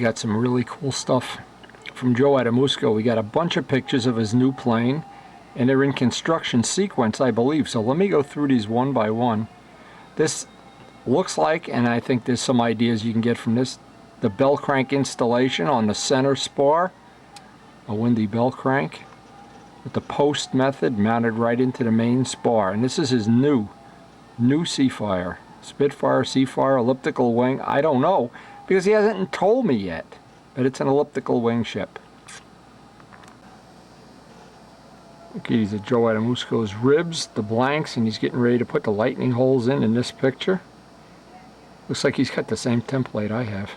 Got some really cool stuff from Joe Adamusco. We got a bunch of pictures of his new plane, and they're in construction sequence, I believe. So let me go through these one by one. This looks like, and I think there's some ideas you can get from this, the bell crank installation on the center spar, a windy bell crank with the post method mounted right into the main spar. And this is his new Seafire, Spitfire, Seafire, elliptical wing. I don't know, because he hasn't told me yet, but it's an elliptical wing ship. Okay, these are Joe Adamusco's ribs, the blanks, and he's getting ready to put the lightning holes in this picture. Looks like he's got the same template I have.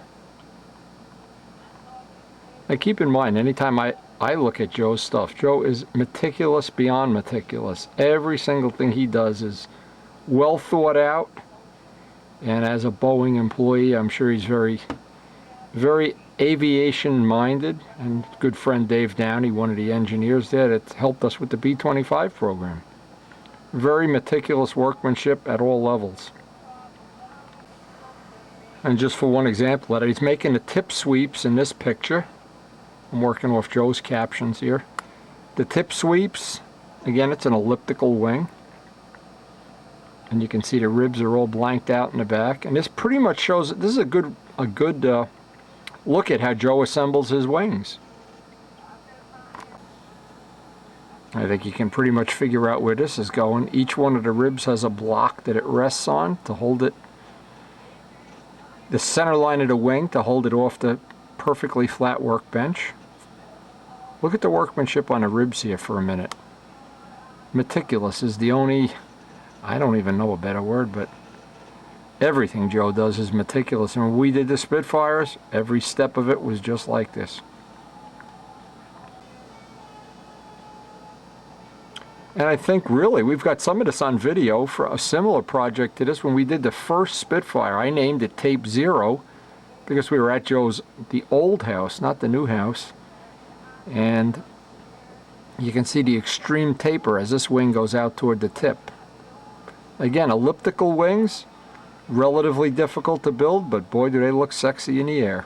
Now keep in mind, anytime I look at Joe's stuff, Joe is meticulous beyond meticulous. Every single thing he does is well thought out, and as a Boeing employee, I'm sure he's very, very aviation minded. And good friend Dave Downey, one of the engineers there that helped us with the B-25 program. Very meticulous workmanship at all levels. And just for one example, that he's making the tip sweeps in this picture. I'm working off Joe's captions here. The tip sweeps, again, it's an elliptical wing. And you can see the ribs are all blanked out in the back. And this pretty much shows, this is a good look at how Joe assembles his wings. I think you can pretty much figure out where this is going. Each one of the ribs has a block that it rests on to hold it, the center line of the wing to hold it off the perfectly flat workbench. Look at the workmanship on the ribs here for a minute. Meticulous is the only, I don't even know a better word, but everything Joe does is meticulous. And when we did the Spitfires, every step of it was just like this. And I think really we've got some of this on video for a similar project to this. When we did the first Spitfire, I named it Tape 0 because we were at Joe's, the old house, not the new house. And you can see the extreme taper as this wing goes out toward the tip. Again, elliptical wings, relatively difficult to build, but boy do they look sexy in the air.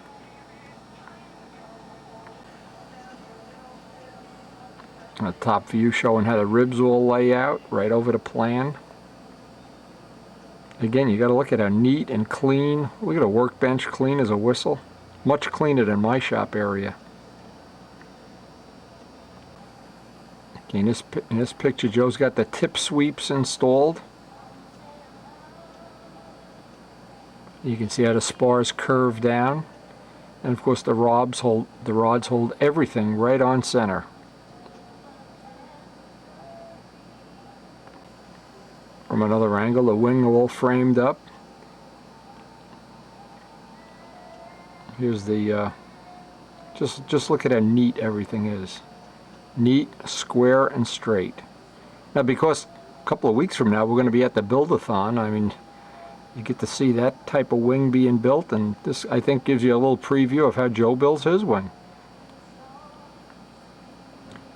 A top view showing how the ribs all lay out right over the plan. Again, you got to look at how neat and clean. Look at a workbench, clean as a whistle. Much cleaner than my shop area. Okay, in this picture, Joe's got the tip sweeps installed. You can see how the spars curve down, and of course the rods hold everything right on center. From another angle, the wing all framed up. Here's the just look at how neat everything is. Neat, square, and straight. Now, because a couple of weeks from now we're going to be at the Build-a-thon, I mean, you get to see that type of wing being built, and this, I think, gives you a little preview of how Joe builds his wing.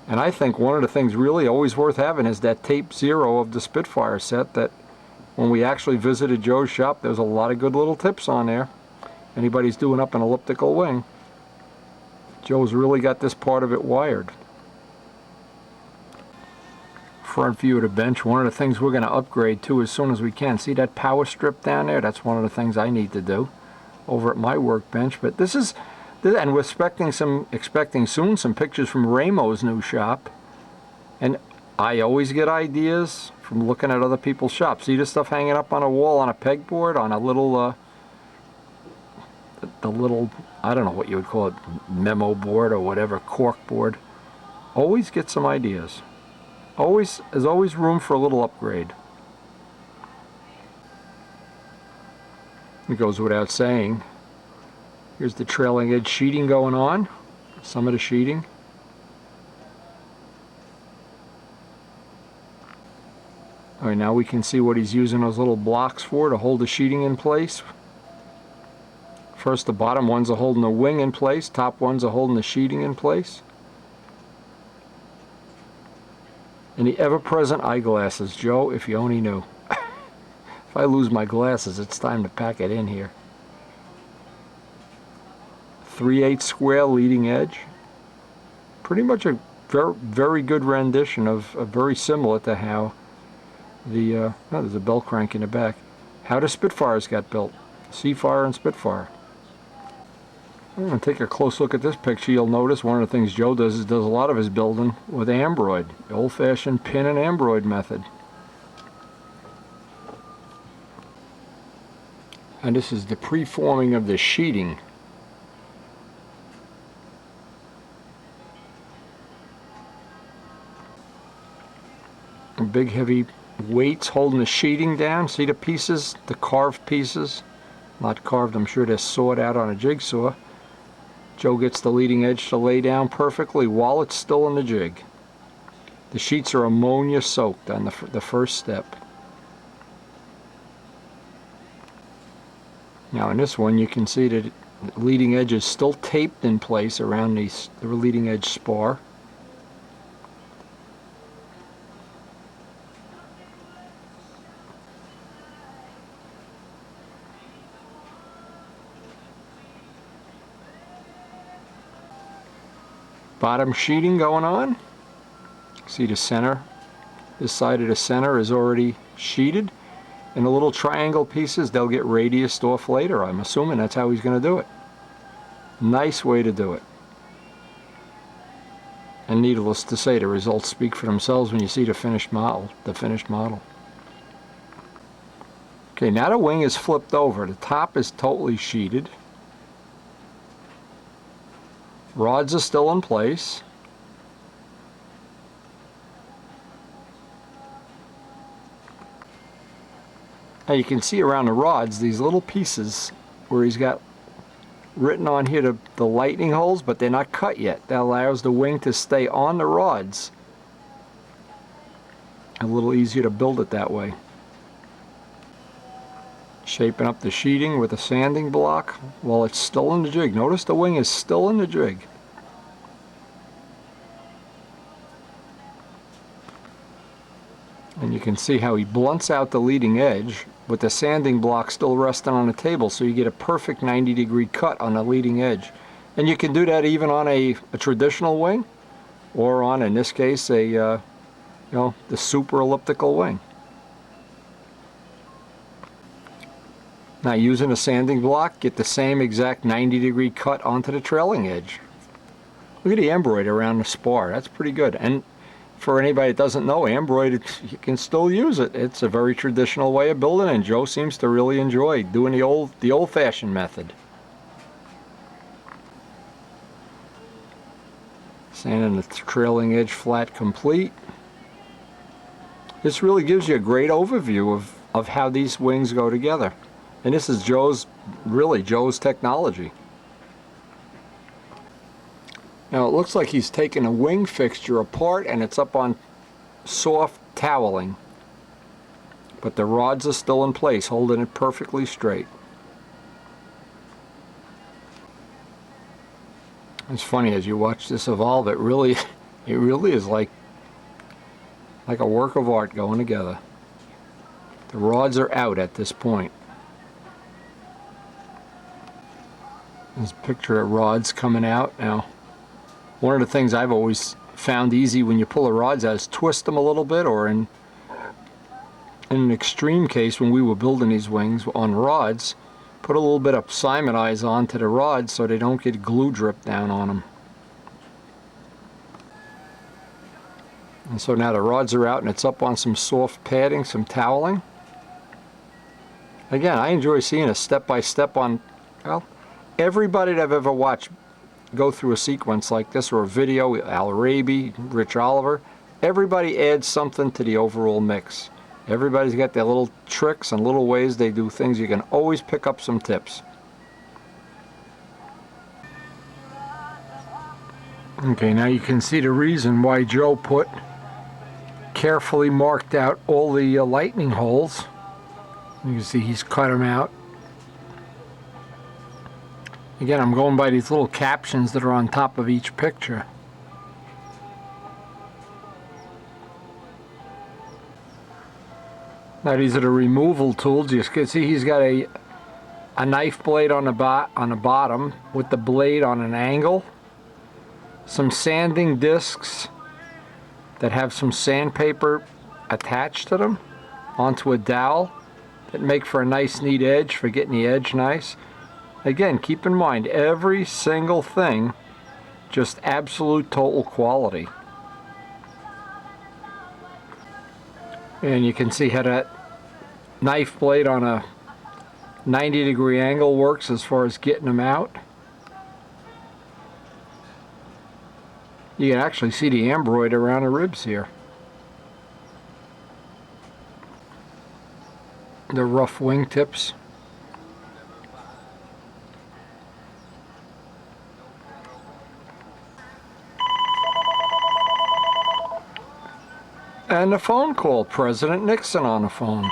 And I think one of the things really always worth having is that Tape 0 of the Spitfire set that when we actually visited Joe's shop, there's a lot of good little tips on there. Anybody's doing up an elliptical wing, Joe's really got this part of it wired. Front view of the bench, one of the things we're going to upgrade to as soon as we can. See that power strip down there? That's one of the things I need to do over at my workbench. But this is, and we're expecting soon some pictures from Ramo's new shop. And I always get ideas from looking at other people's shops. See this stuff hanging up on a wall on a pegboard, on a little, the little, I don't know what you would call it, memo board or whatever, cork board. Always get some ideas. There's always room for a little upgrade. It goes without saying. Here's the trailing edge sheeting going on. Some of the sheeting. Alright, now we can see what he's using those little blocks for to hold the sheeting in place. First, the bottom ones are holding the wing in place. Top ones are holding the sheeting in place. And the ever-present eyeglasses, Joe, if you only knew. If I lose my glasses, it's time to pack it in here. 3/8 square leading edge. Pretty much a very good rendition of very similar to how the oh, there's a bell crank in the back, how the Spitfires got built, Seafire and Spitfire. I'm going to take a close look at this picture. You'll notice one of the things Joe does is does a lot of his building with ambroid, the old-fashioned pin and ambroid method. And this is the preforming of the sheeting. Big heavy weights holding the sheeting down. See the pieces, the carved pieces? Not carved, I'm sure they're sawed out on a jigsaw. Joe gets the leading edge to lay down perfectly while it's still in the jig. The sheets are ammonia soaked on the first step. Now in this one you can see that the leading edge is still taped in place around the leading edge spar. Bottom sheeting going on. See the center, this side of the center is already sheeted, and the little triangle pieces, they'll get radiused off later. I'm assuming that's how he's going to do it. Nice way to do it. And needless to say, the results speak for themselves when you see the finished model. Okay, now the wing is flipped over. The top is totally sheeted. Rods are still in place. Now you can see around the rods these little pieces where he's got written on here the lightning holes, but they're not cut yet. That allows the wing to stay on the rods. A little easier to build it that way. Shaping up the sheeting with a sanding block while it's still in the jig. Notice the wing is still in the jig. And you can see how he blunts out the leading edge with the sanding block still resting on the table, so you get a perfect 90-degree cut on the leading edge. And you can do that even on a traditional wing, or on, in this case, the super elliptical wing. Now using a sanding block, get the same exact 90-degree cut onto the trailing edge. Look at the ambroid around the spar. That's pretty good. And for anybody that doesn't know, ambroid, you can still use it. It's a very traditional way of building, and Joe seems to really enjoy doing the old-fashioned method. Sanding the trailing edge flat complete. This really gives you a great overview of how these wings go together. And this is Joe's technology. Now it looks like he's taken a wing fixture apart and it's up on soft toweling. But the rods are still in place, holding it perfectly straight. It's funny, as you watch this evolve, it really is like a work of art going together. The rods are out at this point. There's a picture of rods coming out now. One of the things I've always found easy when you pull the rods out is twist them a little bit, or in an extreme case when we were building these wings on rods, put a little bit of Simonize onto the rods so they don't get glue drip down on them. And so now the rods are out and it's up on some soft padding, some toweling. Again, I enjoy seeing a step-by-step on, well, everybody that I've ever watched go through a sequence like this, or a video, Al Raby, Rich Oliver, everybody adds something to the overall mix. Everybody's got their little tricks and little ways they do things. You can always pick up some tips. Okay, now you can see the reason why Joe carefully marked out all the lightning holes. You can see he's cut them out. Again, I'm going by these little captions that are on top of each picture. Now these are the removal tools. You can see he's got a a knife blade on the bottom with the blade on an angle, some sanding discs that have some sandpaper attached to them onto a dowel that make for a nice neat edge for getting the edge nice. Again, keep in mind every single thing just absolute total quality. And you can see how that knife blade on a 90-degree angle works as far as getting them out. You can actually see the ambroid around the ribs here. The rough wingtips. And the phone call, President Nixon on the phone.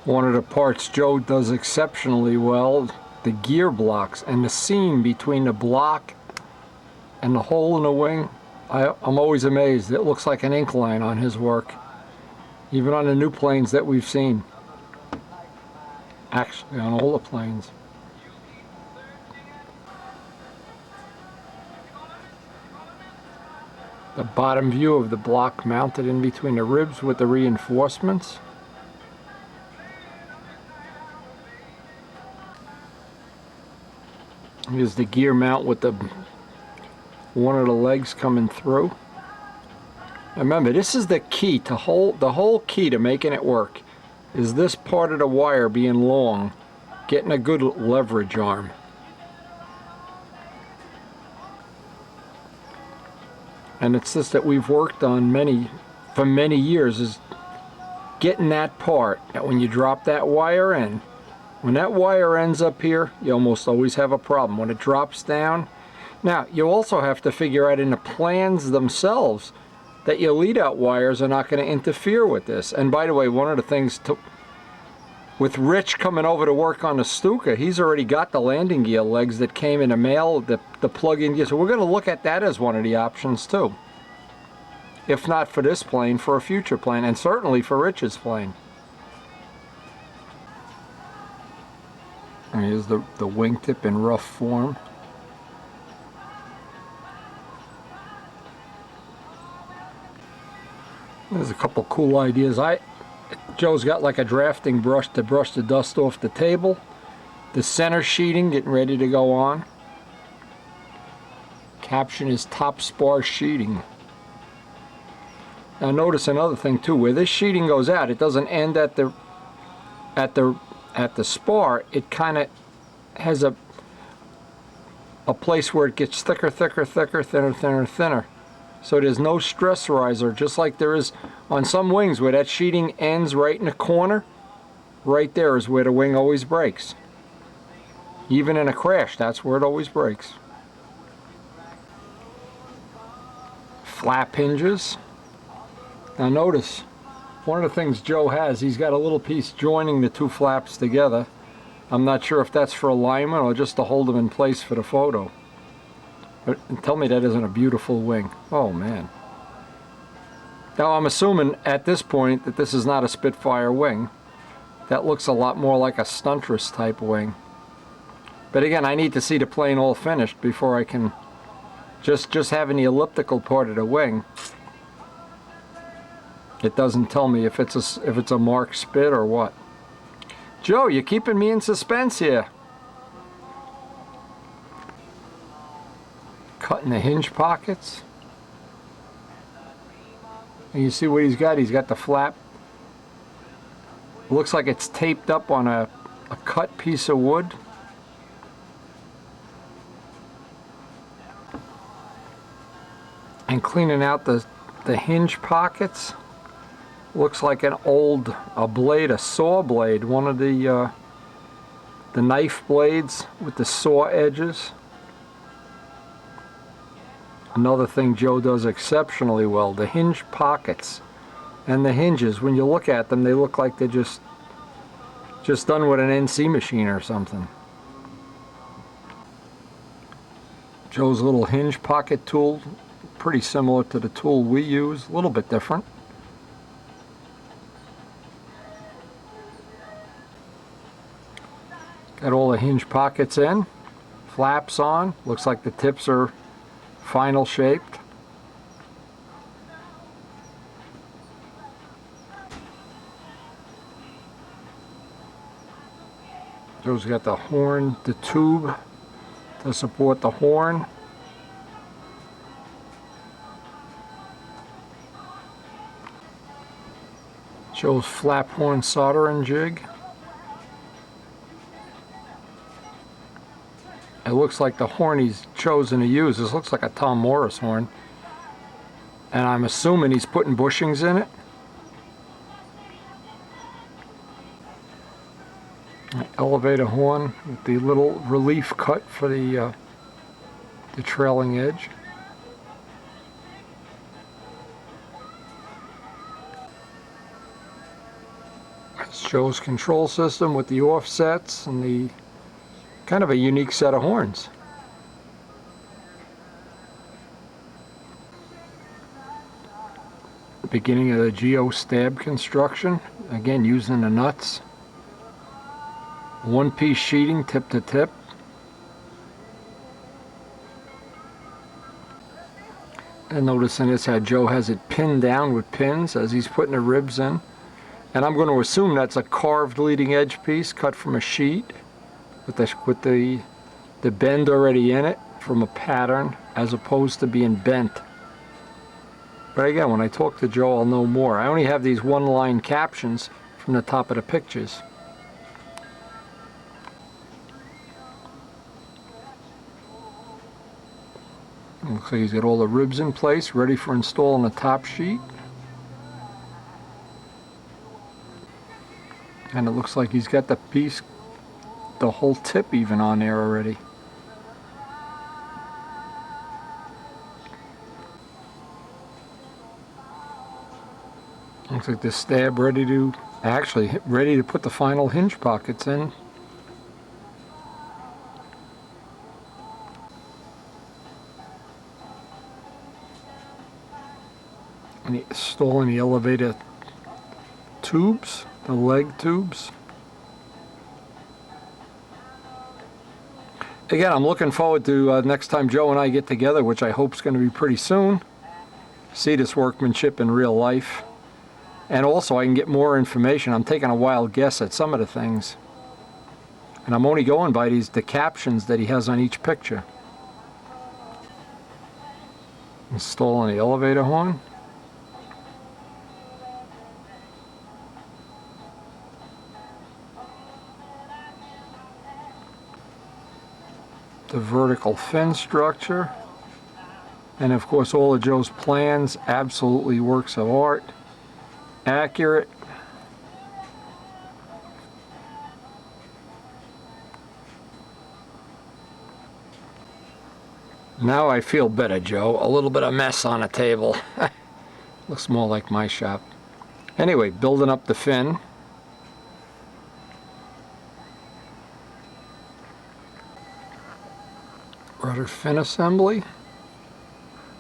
One of the parts Joe does exceptionally well, the gear blocks and the seam between the block and the hole in the wing. I'm always amazed. It looks like an ink line on his work, even on the new planes that we've seen. Actually, on all the planes. The bottom view of the block mounted in between the ribs with the reinforcements. Here's the gear mount with the one of the legs coming through. Remember, this is the key to the whole key to making it work is this part of the wire being long, getting a good leverage arm. And it's this that we've worked on for many years, is getting that part, that when you drop that wire in, when that wire ends up here, you almost always have a problem. When it drops down, now you also have to figure out in the plans themselves that your lead-out wires are not going to interfere with this. And by the way, one of the things with Rich coming over to work on the Stuka, he's already got the landing gear legs that came in the mail, the plug-in gear. So we're going to look at that as one of the options too. If not for this plane, for a future plane, and certainly for Rich's plane. And here's the wingtip in rough form. There's a couple cool ideas. Joe's got like a drafting brush to brush the dust off the table. The center sheeting getting ready to go on. Caption is top spar sheeting. Now notice another thing too, where this sheeting goes out, it doesn't end at the spar. It kind of has a place where it gets thicker, thicker, thicker, thinner, thinner, thinner. So there's no stress riser, just like there is on some wings where that sheeting ends right in the corner. Right there is where the wing always breaks. Even in a crash, that's where it always breaks. Flap hinges. Now notice, one of the things Joe has, he's got a little piece joining the two flaps together. I'm not sure if that's for alignment or just to hold them in place for the photo. But tell me that isn't a beautiful wing. Oh man. Now I'm assuming at this point that this is not a Spitfire wing. That looks a lot more like a Stuntress type wing. But again, I need to see the plane all finished before I can just having the elliptical part of the wing. It doesn't tell me if it's a Mark Spit or what. Joe, you're keeping me in suspense here. Cutting the hinge pockets. And you see what he's got? He's got the flap. It looks like it's taped up on a cut piece of wood. And cleaning out the hinge pockets. Looks like a saw blade, one of the knife blades with the saw edges. Another thing Joe does exceptionally well, the hinge pockets and the hinges. When you look at them, they look like they're just done with an NC machine or something. Joe's little hinge pocket tool, pretty similar to the tool we use, a little bit different. Got all the hinge pockets in, flaps on, looks like the tips are final shaped. Joe's got the horn, the tube to support the horn. Joe's flap horn soldering jig. It looks like the horn he's chosen to use, this looks like a Tom Morris horn. And I'm assuming he's putting bushings in it. Elevator horn with the little relief cut for the trailing edge. This shows control system with the offsets and the kind of a unique set of horns. Beginning of the geo stab construction, again using the nuts. One-piece sheeting tip to tip. And noticing this how Joe has it pinned down with pins as he's putting the ribs in. And I'm going to assume that's a carved leading edge piece cut from a sheet with the bend already in it from a pattern as opposed to being bent. But again, when I talk to Joe, I'll know more. I only have these one-line captions from the top of the pictures. Looks like he's got all the ribs in place, ready for install on the top sheet. And it looks like he's got the piece, the whole tip even on there already. Looks like the stab ready to put the final hinge pockets in. And installing the elevator tubes, the leg tubes. Again, I'm looking forward to next time Joe and I get together, which I hope is going to be pretty soon. See this workmanship in real life. And also I can get more information. I'm taking a wild guess at some of the things. And I'm only going by the captions that he has on each picture. Installing the elevator horn. The vertical fin structure. And of course all of Joe's plans, absolutely works of art. Accurate. Now I feel better, Joe. A little bit of mess on a table. Looks more like my shop. Anyway, building up the fin. Rudder fin assembly.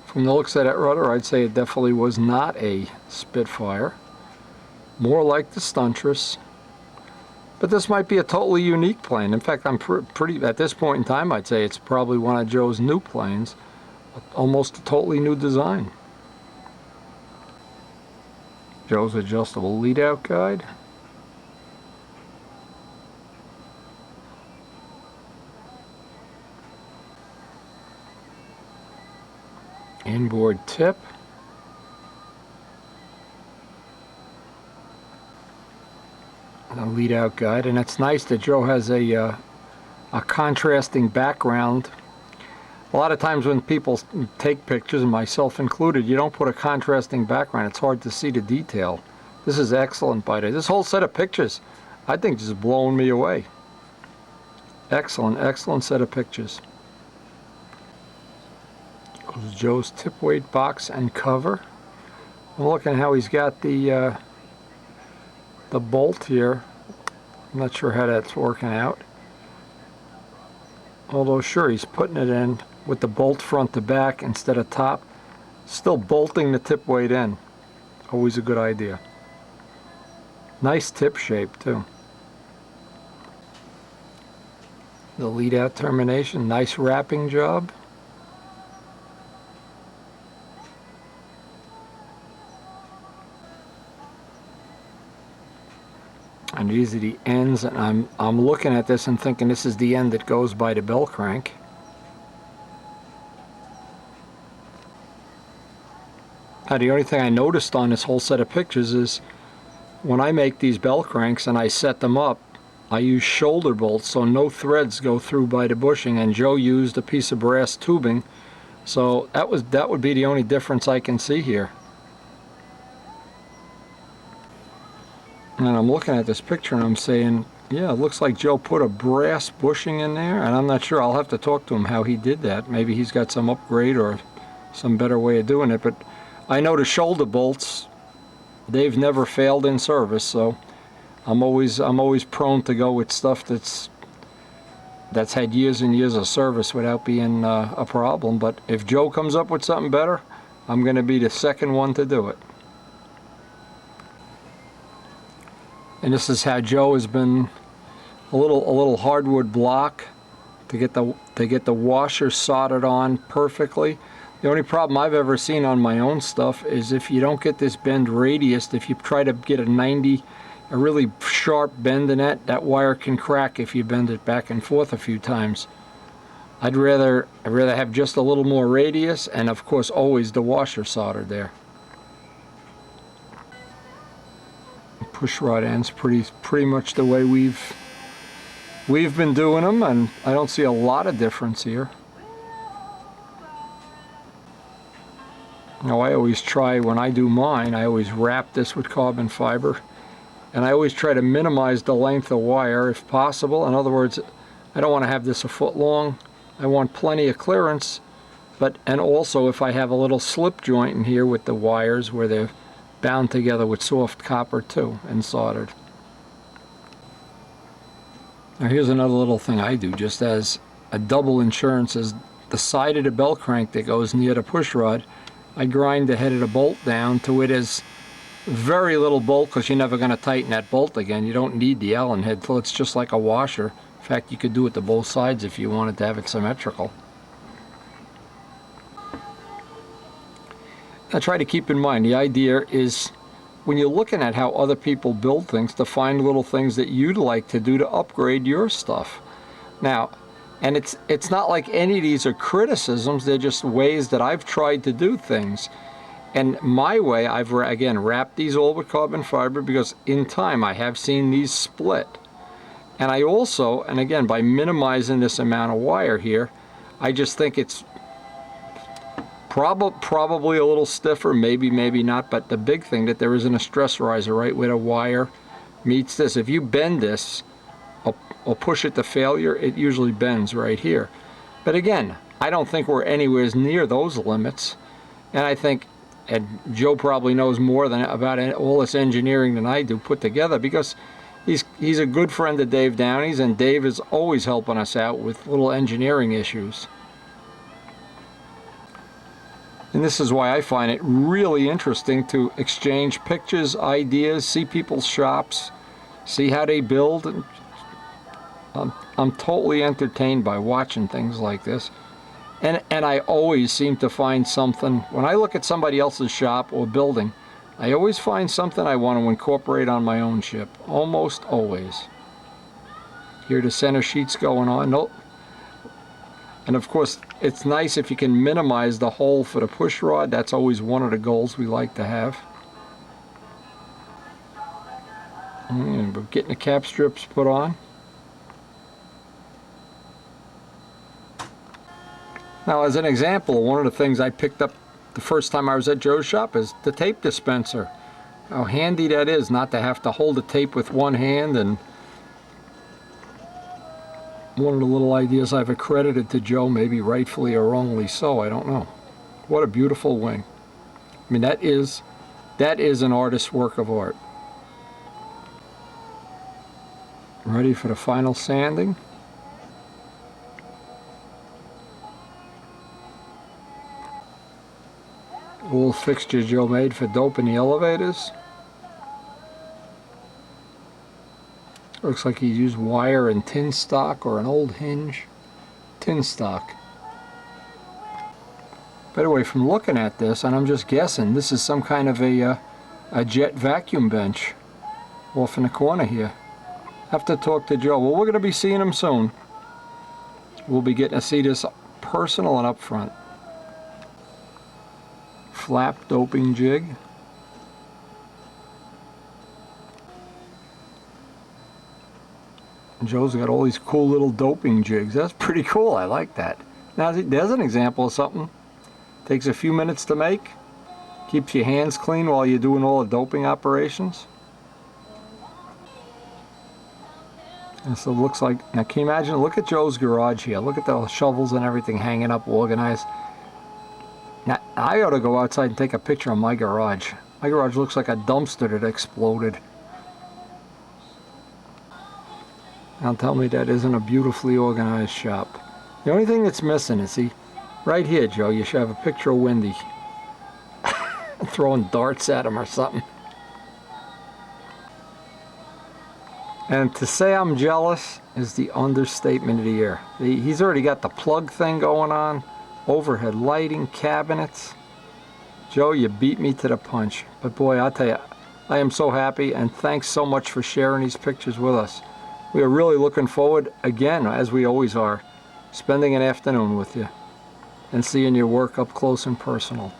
From the looks of that rudder, I'd say it definitely was not a Spitfire. More like the Stuntress. But this might be a totally unique plane. In fact, I'm pretty, at this point in time, I'd say it's probably one of Joe's new planes. Almost a totally new design. Joe's adjustable lead-out guide. Inboard tip. A lead-out guide, and it's nice that Joe has a contrasting background. A lot of times when people take pictures, and myself included, you don't put a contrasting background. It's hard to see the detail. This is excellent by this whole set of pictures, I think, just blowing me away. Excellent, excellent set of pictures. Goes Joe's tip weight box and cover. I'm looking how he's got the bolt here. I'm not sure how that's working out. Although sure, he's putting it in with the bolt front to back instead of top. Still bolting the tip weight in. Always a good idea. Nice tip shape too. The lead out termination, nice wrapping job. And these are the ends, and I'm looking at this and thinking this is the end that goes by the bell crank. Now the only thing I noticed on this whole set of pictures is when I make these bell cranks and I set them up, I use shoulder bolts so no threads go through by the bushing, and Joe used a piece of brass tubing, so that would be the only difference I can see here. And I'm looking at this picture and I'm saying, yeah, it looks like Joe put a brass bushing in there, and I'm not sure. I'll have to talk to him how he did that. Maybe he's got some upgrade or some better way of doing it, but I know the shoulder bolts, they've never failed in service, so I'm always prone to go with stuff that's had years and years of service without being a problem. But if Joe comes up with something better, I'm going to be the second one to do it. And this is how Joe has been a little hardwood block to get the washer soldered on perfectly. The only problem I've ever seen on my own stuff is if you don't get this bend radiused, if you try to get a really sharp bend in that wire can crack if you bend it back and forth a few times. I'd rather have just a little more radius, and of course always the washer soldered there. Push rod ends pretty much the way we've been doing them, and I don't see a lot of difference here. Now I always try, when I do mine, I always wrap this with carbon fiber, and I always try to minimize the length of wire if possible. In other words, I don't want to have this a foot long. I want plenty of clearance, and also if I have a little slip joint in here with the wires where they're bound together with soft copper too and soldered. Now here's another little thing I do just as a double insurance, is the side of the bell crank that goes near the push rod, I grind the head of the bolt down to it is very little bolt, because you're never going to tighten that bolt again. You don't need the Allen head, so it's just like a washer. In fact, you could do it to both sides if you wanted to have it symmetrical. I try to keep in mind, the idea is when you're looking at how other people build things, to find little things that you'd like to do to upgrade your stuff. Now, and it's not like any of these are criticisms, they're just ways that I've tried to do things. And my way, I've again wrapped these all with carbon fiber, because in time I have seen these split. And I also, and again, by minimizing this amount of wire here, I just think it's probably a little stiffer, maybe not, but the big thing that there isn't a stress riser right where the wire meets this. If you bend this or push it to failure, it usually bends right here. But again, I don't think we're anywhere near those limits, and I think, and Joe probably knows more about all this engineering than I do put together, because he's a good friend of Dave Downey's, and Dave is always helping us out with little engineering issues. And this is why I find it really interesting to exchange pictures, ideas, see people's shops, see how they build. And I'm totally entertained by watching things like this. And I always seem to find something, when I look at somebody else's shop or building, I always find something I want to incorporate on my own ship. Almost always. Here the center sheet's going on. Nope. And of course, it's nice if you can minimize the hole for the push rod. That's always one of the goals we like to have. And we're getting the cap strips put on. Now, as an example, one of the things I picked up the first time I was at Joe's shop is the tape dispenser. How handy that is, not to have to hold the tape with one hand. And one of the little ideas I've accredited to Joe, maybe rightfully or wrongly so, I don't know. What a beautiful wing. I mean, that is an artist's work of art. Ready for the final sanding. All fixtures Joe made for doping the elevators. Looks like he used wire and tin stock or an old hinge. Tin stock. By the way, from looking at this, and I'm just guessing, this is some kind of a Jett vacuum bench off in the corner here. Have to talk to Joe. Well, we're going to be seeing him soon. We'll be getting to see this personal and up front. Flap doping jig. Joe's got all these cool little doping jigs. That's pretty cool. I like that. Now, there's an example of something. Takes a few minutes to make. Keeps your hands clean while you're doing all the doping operations. And so it looks like, now can you imagine, look at Joe's garage here. Look at the shovels and everything hanging up, organized. Now, I ought to go outside and take a picture of my garage. My garage looks like a dumpster that exploded. Now tell me that isn't a beautifully organized shop. The only thing that's missing is, see, right here, Joe, you should have a picture of Wendy. Throwing darts at him or something. And to say I'm jealous is the understatement of the year. He's already got the plug thing going on, overhead lighting, cabinets. Joe, you beat me to the punch. But boy, I'll tell you, I am so happy, and thanks so much for sharing these pictures with us. We are really looking forward, again, as we always are, spending an afternoon with you and seeing your work up close and personal.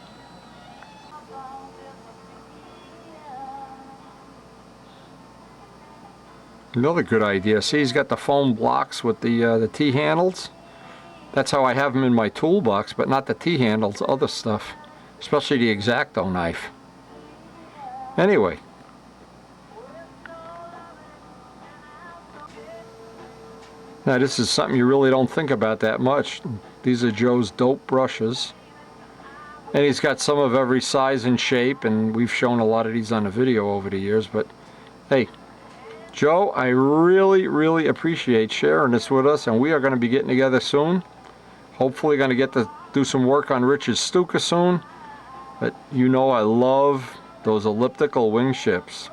Another good idea. See, he's got the foam blocks with the T-handles. That's how I have them in my toolbox, but not the T-handles, other stuff, especially the X-Acto knife. Anyway. Now this is something you really don't think about that much. These are Joe's dope brushes. And he's got some of every size and shape, and we've shown a lot of these on the video over the years, but hey, Joe, I really, really appreciate sharing this with us, and we are going to be getting together soon. Hopefully going to get to do some work on Rich's Stuka soon. But you know I love those elliptical wing ships.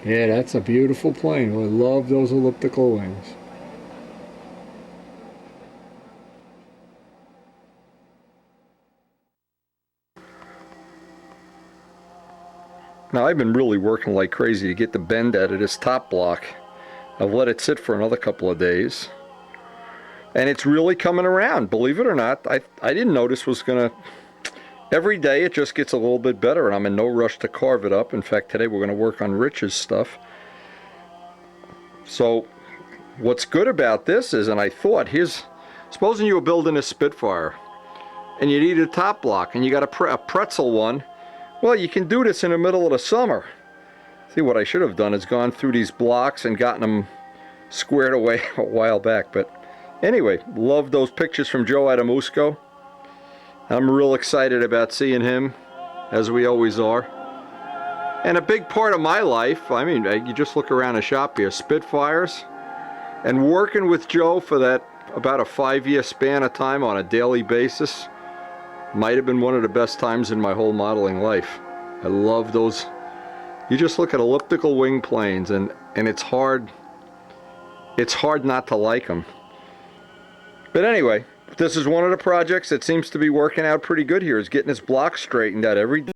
Yeah, that's a beautiful plane. I love those elliptical wings. Now I've been really working like crazy to get the bend out of this top block. I've let it sit for another couple of days. And it's really coming around, believe it or not. I didn't know this was gonna... Every day it just gets a little bit better, and I'm in no rush to carve it up. In fact, today we're gonna work on Rich's stuff. So, what's good about this is, and I thought, supposing you were building a Spitfire, and you need a top block, and you got a pretzel one, well, you can do this in the middle of the summer. See, what I should have done is gone through these blocks and gotten them squared away a while back. But anyway, love those pictures from Joe Adamusco. I'm real excited about seeing him, as we always are. And a big part of my life, I mean, you just look around the shop here, Spitfires, and working with Joe for that about a 5-year span of time on a daily basis might have been one of the best times in my whole modeling life. I love those. You just look at elliptical wing planes, and it's hard not to like them. But anyway, this is one of the projects that seems to be working out pretty good here, is getting this block straightened out every day.